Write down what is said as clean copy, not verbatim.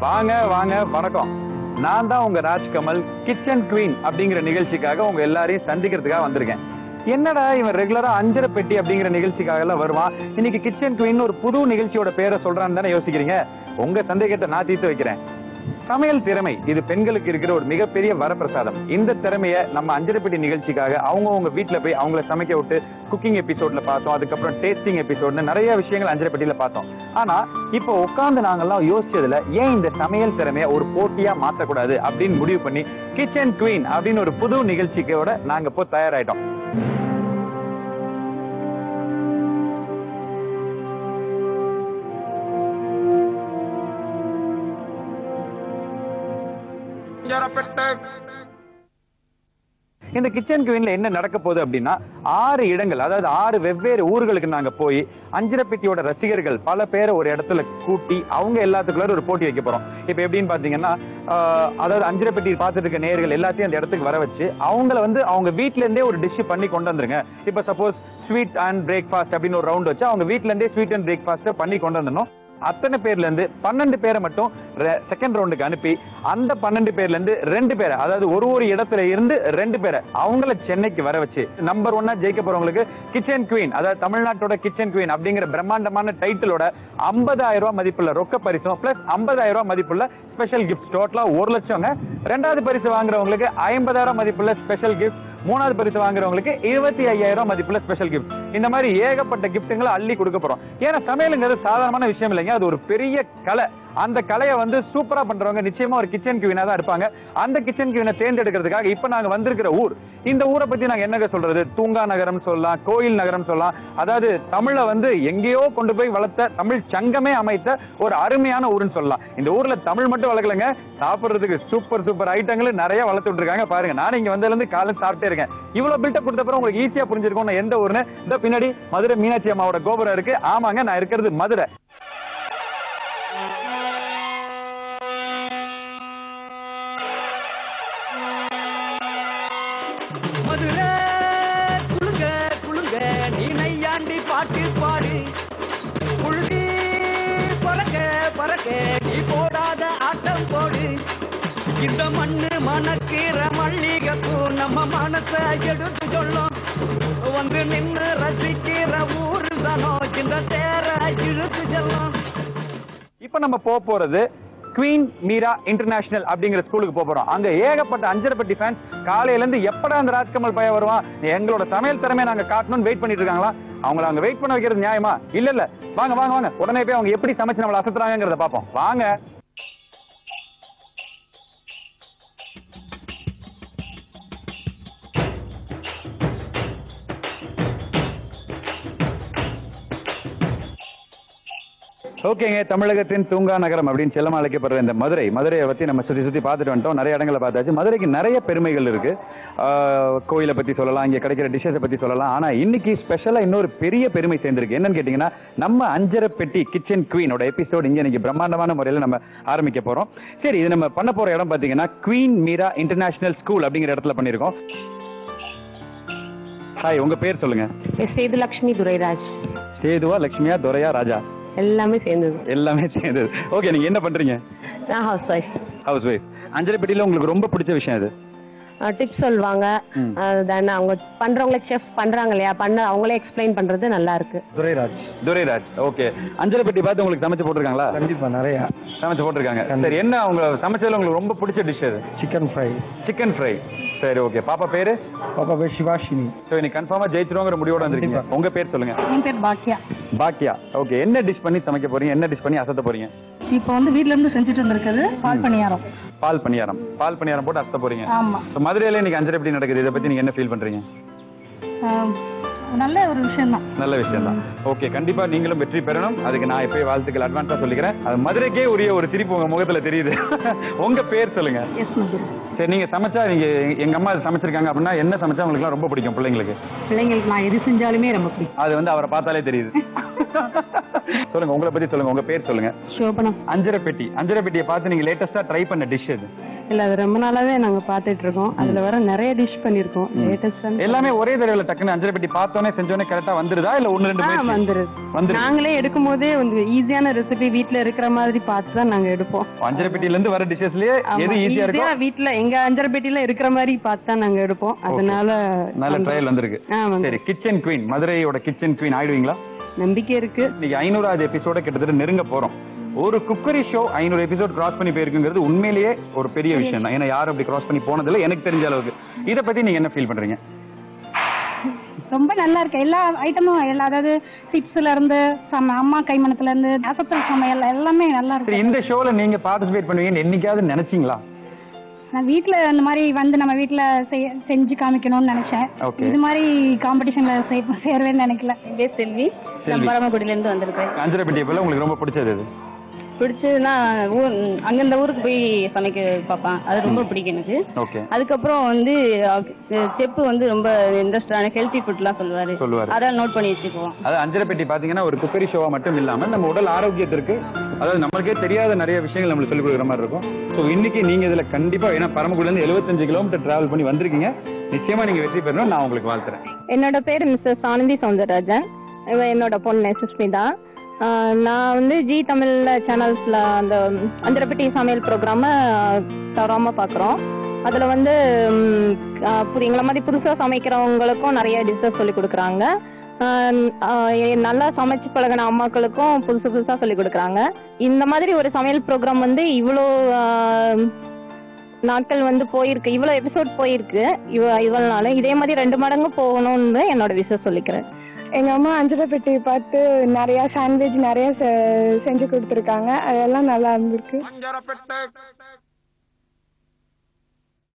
வாங்க வாங்க வணக்கம். நான் தான் உங்க ராஜ்கமல் கிச்சன் குவீன் அப்படிங்கிற நிகழ்ச்சிக்காக உங்க எல்லாரையும் சந்திக்கிறதுக்காக வந்திருக்கேன். என்னடா இவன் ரெகுலரா அஞ்சரை பெட்டி அப்படிங்கிற நிகழ்ச்சிக்காக எல்லாம் வருவான், இன்னைக்கு கிச்சன் குவீன் ஒரு புது நிகழ்ச்சியோட பேரை சொல்றான்னு தானே யோசிக்கிறீங்க. உங்க சந்தேகத்தை நான் தீர்த்து வைக்கிறேன். சமையல் திறமை இது பெண்களுக்கு இருக்கிற ஒரு மிகப்பெரிய வரப்பிரசாதம். இந்த திறமையை நம்ம அஞ்சரை பெட்டி நிகழ்ச்சிக்காக அவங்கவுங்க வீட்டுல போய் அவங்கள சமைக்க விட்டு குக்கிங் எபிசோட்ல பார்த்தோம், அதுக்கப்புறம் டேஸ்டிங் எபிசோட்னு நிறைய விஷயங்கள் அஞ்சரை பெட்டியில பார்த்தோம். ஆனா இப்போ உட்கார்ந்து நாங்கெல்லாம் யோசிச்சதுல ஏன் இந்த சமையல் திறமையை ஒரு போட்டியா மாற்றக்கூடாது அப்படின்னு முடிவு பண்ணி கிச்சன் குவீன் அப்படின்னு ஒரு புது நிகழ்ச்சிக்கோட நாங்க இப்போ தயாராயிட்டோம். இந்த கிச்சன் குவீன்ல என்ன நடக்க போகுது அப்படின்னா 6 இடங்கள், அதாவது 6 வெவ்வேறு ஊர்களுக்கு நாங்க போய் அஞ்சரை பெட்டியோட ரசிகர்கள் பல பேரை ஒரு இடத்துல கூட்டி அவங்க எல்லாத்துக்குள்ள ஒரு போட்டி வைக்க போறோம். இப்ப எப்படின்னு பாத்தீங்கன்னா அதாவது அஞ்சரை பெட்டி பார்த்துட்டு இருக்க நேயர்கள் எல்லாத்தையும் அந்த இடத்துக்கு வர வச்சு அவங்கள வந்து அவங்க வீட்ல இருந்தே ஒரு டிஷ் பண்ணி கொண்டு வந்துருங்க. இப்ப சப்போஸ் ஸ்வீட் அண்ட் பிரேக்ஃபாஸ்ட் அப்படின்னு ஒரு ரவுண்ட் வச்சு அவங்க வீட்ல இருந்தே ஸ்வீட் அண்ட் பிரேக்ஃபாஸ்ட் பண்ணி கொண்டு வந்துடணும். அத்தனை பேர்ல இருந்து 12 பேரை மட்டும் செகண்ட் ரவுண்டுக்கு அனுப்பி அந்த 12 பேர்ல இருந்து 2 பேரை, அதாவது ஒரு இடத்துல இருந்து 2 பேரை அவங்கள சென்னைக்கு வர வச்சு நம்பர் 1 ஜெயிக்க போறவங்களுக்கு கிச்சன் குவீன், அதாவது தமிழ்நாட்டோட கிச்சன் குவீன் அப்படிங்கிற பிரம்மாண்டமான டைட்டிலோட 50,000 ரூபாய் மதிப்புள்ள ரொக்க பரிசும் பிளஸ் 50,000 ரூபாய் மதிப்புள்ள ஸ்பெஷல் கிஃப்ட், டோட்டலா 1 லட்சம். 2வது பரிசு வாங்குறவங்களுக்கு 50,000 மதிப்புள்ள ஸ்பெஷல் கிஃப்ட், 3வது பரிசு வாங்குறவங்களுக்கு 25,000 மதிப்புள்ள ஸ்பெஷல் கிஃப்ட். இந்த மாதிரி ஏகப்பட்ட கிஃப்ட்டுங்களை அள்ளி கொடுக்க போறோம். ஏன்னா சமையலுங்கிறது சாதாரணமான விஷயம் இல்லைங்க, அது ஒரு பெரிய கலை. அந்த கலையை வந்து சூப்பரா பண்றவங்க நிச்சயமா ஒரு கிச்சன் குவீனா தான் இருப்பாங்க. அந்த கிச்சன் குவீனை தேர்ந்தெடுக்கிறதுக்காக இப்ப நாங்க வந்திருக்கிற ஊர், இந்த ஊரை பத்தி நாங்க என்னங்க சொல்றது, தூங்கா நகரம் சொல்லலாம், கோயில் நகரம் சொல்லலாம். அதாவது தமிழை வந்து எங்கேயோ கொண்டு போய் வளர்த்த, தமிழ் சங்கமே அமைத்த ஒரு அருமையான ஊருன்னு சொல்லலாம். இந்த ஊர்ல தமிழ் மட்டும் வளர்க்கலங்க, சாப்பிடுறதுக்கு சூப்பர் சூப்பர் ஐட்டங்களும் நிறைய வளர்த்து விட்டுருக்காங்க. பாருங்க, நானும் இங்க வந்ததுல இருந்து காலம் சாப்பிட்டே இருக்கேன். இவ்வளவு பில்டப் கொடுத்த பிறகு உங்களுக்கு ஈஸியா புரிஞ்சிருக்கும் எந்த ஊர்னு. இந்த பின்னாடி மதுரை மீனாட்சி அம்மாவோட கோபுரம் இருக்கு. ஆமாங்க, நான் இருக்கிறது மதுரை. மதுரை குளுங்க குளுங்க நீ நையாண்டி பாட்டு பாடு, குழுதி பறக்க பறக்க நீ போடாத ஆட்டம் போடு. இந்த மண்ணு மணக்கிற மல்லிகைப்பூ நம்ம மனச எடுத்து சொல்லும், வந்து நின்று ரசிக்கிற ஊரு தானோ இந்த தேர இழுத்து செல்லும். இப்ப நம்ம போறது குவீன் மீரா இன்டர்நேஷனல் அப்படிங்கிற ஸ்கூலுக்கு போறோம். அங்க ஏகப்பட்ட அஞ்சரை பெட்டி ஃபேன்ஸ் காலையில இருந்து எப்படா அந்த ராஜ்கமல் பையன் வருவான், எங்களோட சமையல் திறமையை நாங்க காட்டணும்னு வெயிட் பண்ணிட்டு இருக்காங்களா. அவங்கள அங்க வெயிட் பண்ண வைக்கிறது நியாயமா? இல்ல வாங்க வாங்க வாங்க, உடனே போய் அவங்க எப்படி சமைச்சு நம்மள அசத்துறாங்கிறத பாப்போம் வாங்க. ஓகேங்க, தமிழகத்தின் தூங்கா நகரம் அப்படின்னு செல்லமா அழைக்கப்படுற இந்த மதுரையை பத்தி நம்ம சுத்தி பார்த்துட்டு வந்துட்டோம். நிறைய இடங்களை பார்த்தாச்சு. மதுரைக்கு நிறைய பெருமைகள் இருக்கு. கோயிலை பத்தி சொல்லலாம், இங்க கிடைக்கிற டிஷ்ஷஸை பத்தி சொல்லலாம். ஆனா இன்னைக்கு ஸ்பெஷலா இன்னொரு பெரிய பெருமை சேர்ந்திருக்கு. என்னன்னு கேட்டீங்கன்னா, நம்ம அஞ்சரை பெட்டி கிச்சன் குவீனோட எபிசோட் இங்க இன்னைக்கு பிரம்மாண்டமான முறையில் நம்ம ஆரம்பிக்க போறோம். சரி, இது நம்ம பண்ண போற இடம் பாத்தீங்கன்னா குவீன் மீரா இன்டர்நேஷனல் ஸ்கூல் அப்படிங்கிற இடத்துல பண்ணிருக்கோம். ஹாய், உங்க பேர் சொல்லுங்க. சேது லட்சுமி துரைராஜ். சேதுவா, லட்சுமியா, துரையா, ராஜா? எல்லாமே சேர்ந்தது. எல்லாமே சேர்ந்தது. ஓகே, நீங்க என்ன பண்றீங்க? நான் ஹவுஸ் ஒய்ஃப். House wife. அஞ்சரை பெட்டியில உங்களுக்கு ரொம்ப பிடிச்ச விஷயம் அது? டிப்ஸ் சொல்லுவாங்க, தென் அவங்க பண்றவங்களுக்கு செஃப் பண்றாங்க இல்லையா, அவங்களே எக்ஸ்பிளைன் பண்றது நல்லா இருக்கு. துரைராஜ். ஓகே, அஞ்சரை பெட்டி பார்த்து உங்களுக்கு சமைச்சு போட்டுருக்காங்களா? கண்டிப்பா நிறைய சமைச்சு போட்டுருக்காங்க. சரி, என்ன அவங்க சமைச்சதுல உங்களுக்கு ரொம்ப பிடிச்ச டிஷ் அது? Chicken fry. Chicken fry. சரி, ஓகே. பாப்பா பேரு? பாப்பா பேர் சிவாஷினி. சோ இன்னைக்கு கன்ஃபார்மா ஜெயிச்சிருவாங்கிற முடிவோட வந்திருக்கீங்க. உங்க பேர் சொல்லுங்க. என் பேர் பாக்கியா. பாக்கியா. ஓகே, என்ன டிஷ் பண்ணி சமைக்க போறீங்க? என்ன டிஷ் பண்ணி அசத்த போறீங்க? இப்போ வந்து வீட்ல இருந்து செஞ்சுட்டு இருந்திருக்கிறது பால் பணியாரம். பால் பணியாரம் போட்டு அசத்த போறீங்க. ஆமா. மதுரையில இன்னைக்கு அஞ்சரை பெட்டி நடக்குது. இதை பத்தி நீங்க என்ன ஃபீல் பண்றீங்க? நல்ல ஒரு விஷயம் தான். நல்ல விஷயம் தான். ஓகே, கண்டிப்பா நீங்களும் வெற்றி பெறணும். அதுக்கு நான் எப்பயும் வாழ்த்துக்கள் அட்வான்ஸா சொல்லிக்கிறேன். அது மதுரைக்கே உரிய ஒரு சிரிப்பு உங்க முகத்துல தெரியுது. உங்க பேர் சொல்லுங்க. சரி, நீங்க சமைச்சா, நீங்க எங்க அம்மா சமைச்சிருக்காங்க அப்படின்னா என்ன சமைச்சா உங்களுக்கு ரொம்ப பிடிக்கும்? பிள்ளைங்களுக்கு நான் எது செஞ்சாலுமே ரொம்ப பிடிக்கும். அது வந்து அவரை பார்த்தாலே தெரியுது. சொல்லுங்க, உங்களை பத்தி சொல்லுங்க. உங்க பேர் சொல்லுங்க. சோபனா. அஞ்சரை பெட்டியை பார்த்து நீங்க லேட்டஸ்டா ட்ரை பண்ண டிஷ் எது? இல்ல அது ரொம்ப நாளாவே நாங்க பாத்துட்டு இருக்கோம். அதுல வர நிறைய டிஷ் பண்ணிருக்கோம். லேட்டஸ்டா எல்லாமே ஒரே தடவைல டக்குன்னு அஞ்சரைப்பட்டி பார்த்தோன்னே செஞ்சோன்னே கரெக்டா வந்துருதா இல்ல ஒன்னு ரெண்டு வந்துருது. நாங்களே எடுக்கும் போதே வந்து ஈஸியான ரெசிபி வீட்ல இருக்கிற மாதிரி பார்த்து தான் நாங்க எடுப்போம். அஞ்சரைப்பட்டியில இருந்து வர டிஷ்ஷஸ்லயே எது ஈஸியா இருக்கோ வீட்ல எங்க அஞ்சரைப்பட்டியில இருக்கிற மாதிரி பார்த்து தான் நாங்க எடுப்போம். அதனால நல்ல ட்ரையல் வந்திருக்கு. சரி, கிச்சன் குவீன், மதுரையோட கிச்சன் குவீன் ஆயிடுவீங்களா? நம்பிக்கை இருக்கு. இன்னைக்கு 500வது எபிசோட கிட்டத்தட்ட நெருங்க போறோம். ஒரு குக்கரி ஷோ 500 எபிசோட் கிராஸ் பண்ணி போயிருக்குங்கிறது உண்மையிலேயே ஒரு பெரிய விஷயம் தான். ஏன்னா யாரும் அப்படி கிராஸ் பண்ணி போனதில்லை எனக்கு தெரிஞ்ச அளவுக்கு. இதை பத்தி நீங்க என்ன ஃபீல் பண்றீங்க? ரொம்ப நல்லா இருக்கு. எல்லா ஐட்டமும் அதாவது டிப்ஸ்ல இருந்து அம்மா கைமணத்துல இருந்து அசத்தல் சமையல் எல்லாமே நல்லா இருக்கு. இந்த ஷோல நீங்க பார்ட்டிசிபேட் பண்ணுவீங்கன்னு என்னைக்காவது நினைச்சீங்களா? நான் வீட்ல இந்த மாதிரி வந்து நம்ம வீட்ல செஞ்சு காமிக்கணும்னு நினைச்சேன். இது மாதிரி காம்படிஷன்ல சேருவேன்னு நினைக்கல. செல்வி, பரமக்குடியில இருந்து வந்திருக்கேன். அஞ்சரைப்பட்டி போல உங்களுக்கு ரொம்ப பிடிச்சது எது? பிடிச்சதுன்னா அந்தந்த ஊருக்கு போய் சமைக்க பார்ப்பேன். அது ரொம்ப பிடிக்கும் எனக்கு. அதுக்கப்புறம் வந்து செப்பு வந்து ரொம்ப இன்ட்ரெஸ்டான ஹெல்த்தி ஃபுட்லாம் சொல்லுவாரு. அதான் நோட் பண்ணி வச்சுக்குவோம். அது அஞ்சரைப்பட்டி பாத்தீங்கன்னா ஒரு குக்கரி ஷோவா மட்டும் இல்லாம நம்ம உடல் ஆரோக்கியத்திற்கு அதாவது நம்மளுக்கே தெரியாத நிறைய விஷயங்கள் நம்மளுக்கு சொல்லிக் கொடுக்குற மாதிரி இருக்கும். ஸோ இன்னைக்கு நீங்க இதுல கண்டிப்பா ஏன்னா பரமக்குடில இருந்து 75 கிலோமீட்டர் டிராவல் பண்ணி வந்திருக்கீங்க. நிச்சயமா நீங்க வெற்றி பெறணும். நான் உங்களுக்கு வாழ்த்துறேன். என்னோட பேர் மிஸ்டர் ஆனந்தி சௌந்தரராஜன். என்னோட பொண்ணு சுஷ்மிதா. நான் வந்து ஜி தமிழ் சேனல்ஸ்ல அந்த அஞ்சரைப்பட்டி சமையல் ப்ரோக்ராம தவறாம பார்க்குறோம். அதில் வந்து எங்களை மாதிரி புதுசாக சமைக்கிறவங்களுக்கும் நிறைய டிஷ்ஷஸ் சொல்லி கொடுக்குறாங்க. நல்லா சமைச்சு பழகின அம்மாக்களுக்கும் புதுசாக சொல்லி கொடுக்குறாங்க. இந்த மாதிரி ஒரு சமையல் ப்ரோக்ராம் வந்து இவ்வளோ நாட்கள் வந்து போயிருக்கு, இவ்வளோ எபிசோட் போயிருக்கு. இவ்வளோ நாள் இதே மாதிரி 2 மடங்கு போகணும்னு என்னோட விஷயம் சொல்லிக்கிறேன். எங்க அம்மா அஞ்சரைப்பட்டி பார்த்து நிறைய சாண்ட்விச் நிறைய செஞ்சு கொடுத்துருக்காங்க. அதெல்லாம் நல்லா இருந்திருக்கு.